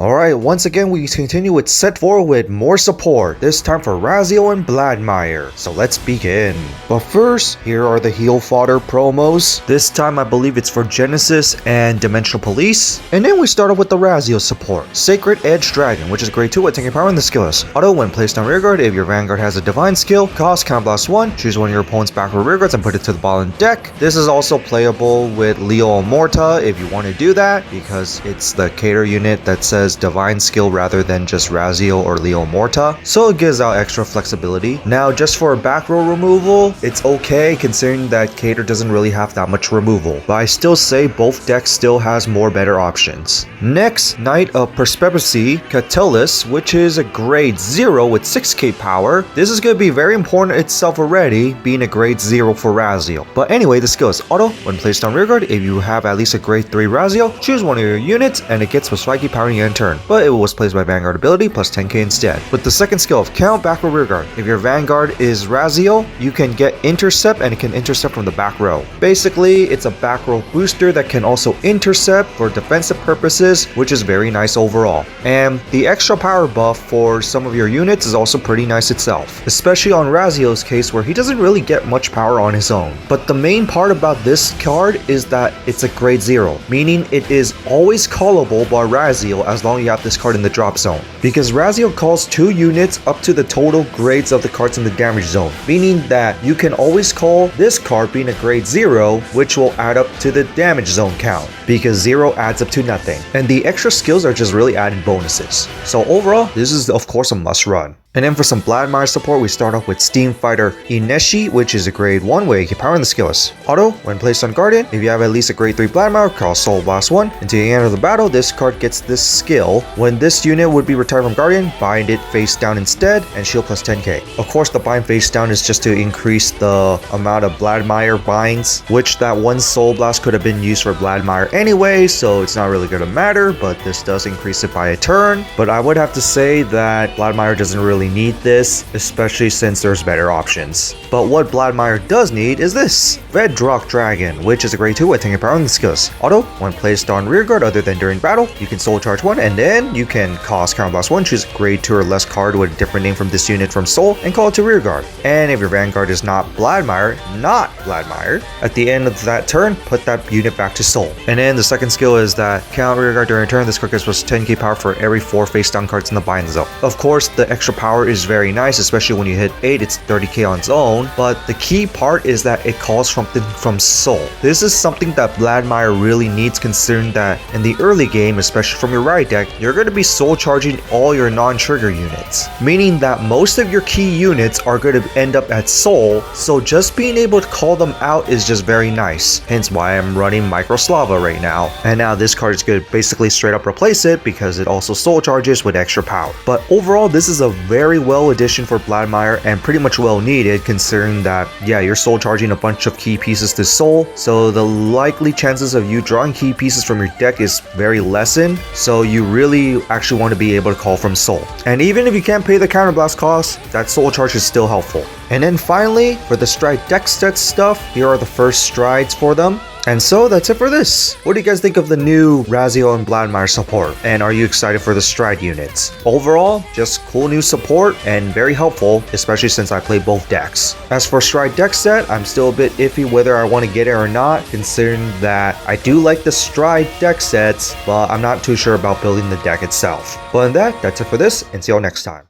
Alright, once again we continue with set 4 with more support, this time for Razael and Blangdmire. So let's begin. But first, here are the heal fodder promos. This time I believe it's for Genesis and Dimensional Police. And then we started with the Razael support, Sacred Edge Dragon, which is grade 2 with taking power in the skills. Auto when placed on rearguard, if your Vanguard has a divine skill, cost counterblast 1, choose one of your opponent's back or rearguards and put it to the bottom deck. This is also playable with Leo Morta if you want to do that, because it's the cater unit that says divine skill rather than just Razael or Leo Morta, so it gives out extra flexibility. Now just for back row removal, it's okay considering that cater doesn't really have that much removal, but I still say both decks still has more better options. Next, Knight of Pracy, Cellus, which is a grade 0 with 6k power. This is going to be very important itself already, being a grade 0 for Razael. But anyway, the skill is auto. When placed on rearguard, if you have at least a grade 3 Razael, choose one of your units and it gets with spiky power in your end turn, but it was placed by Vanguard ability plus 10k instead. With the second skill of count back or rearguard, if your Vanguard is Razael, you can get intercept and it can intercept from the back row. Basically, it's a back row booster that can also intercept for defensive purposes, which is very nice overall. And the extra power buff for some of your units is also pretty nice itself, especially on Razael's case where he doesn't really get much power on his own. But the main part about this card is that it's a grade 0, meaning it is always callable by Razael as long as you have this card in the drop zone, because Razael calls 2 units up to the total grades of the cards in the damage zone, meaning that you can always call this card being a grade 0, which will add up to the damage zone count, because 0 adds up to nothing, and the extra skills are just really added bonuses. So overall, this is of course a must run. And then for some Blangdmire support, we start off with Steam Fighter Inesi, which is a grade 1 where you can power in the skills. Auto, when placed on Guardian, if you have at least a grade 3 Blangdmire, call Soul Blast 1. Until the end of the battle, this card gets this skill. When this unit would be retired from Guardian, bind it face down instead, and shield plus 10k. Of course, the bind face down is just to increase the amount of Blangdmire binds, which that one Soul Blast could have been used for Blangdmire anyway, so it's not really going to matter, but this does increase it by a turn. But I would have to say that Blangdmire doesn't really need this, especially since there's better options. But what Blangdmire does need is this, Ved Dr Dragon, which is a grade 2 with taking power in the skills. Auto, when placed on rearguard other than during battle, you can soul charge 1 and then you can cost counterblast 1, choose a grade 2 or less card with a different name from this unit from soul and call it to rearguard. And if your Vanguard is not Blangdmire, at the end of that turn, put that unit back to soul. And then the second skill is that count rearguard during turn, this card gets plus 10k power for every 4 face down cards in the bind zone. Of course, the extra power is very nice, especially when you hit 8, it's 30k on its own, but the key part is that it calls something from soul. This is something that Blangdmire really needs, considering that in the early game, especially from your right deck, you're going to be soul charging all your non-trigger units, meaning that most of your key units are going to end up at soul, so just being able to call them out is just very nice, hence why I'm running Microslava right now. And now this card is going to basically straight up replace it because it also soul charges with extra power. But overall, this is a very well addition for Blangdmire and pretty much well needed, considering that yeah, you're soul charging a bunch of key pieces to soul, so the likely chances of you drawing key pieces from your deck is very lessened, so you really actually want to be able to call from soul. And even if you can't pay the counterblast cost, that soul charge is still helpful. And then finally, for the stride deck set stuff, here are the first strides for them. And so that's it for this. What do you guys think of the new Razael and Blangdmire support? And are you excited for the stride units? Overall, just cool new support and very helpful, especially since I play both decks. As for stride deck set, I'm still a bit iffy whether I want to get it or not, considering that I do like the stride deck sets, but I'm not too sure about building the deck itself. But in that, that's it for this, and see you all next time.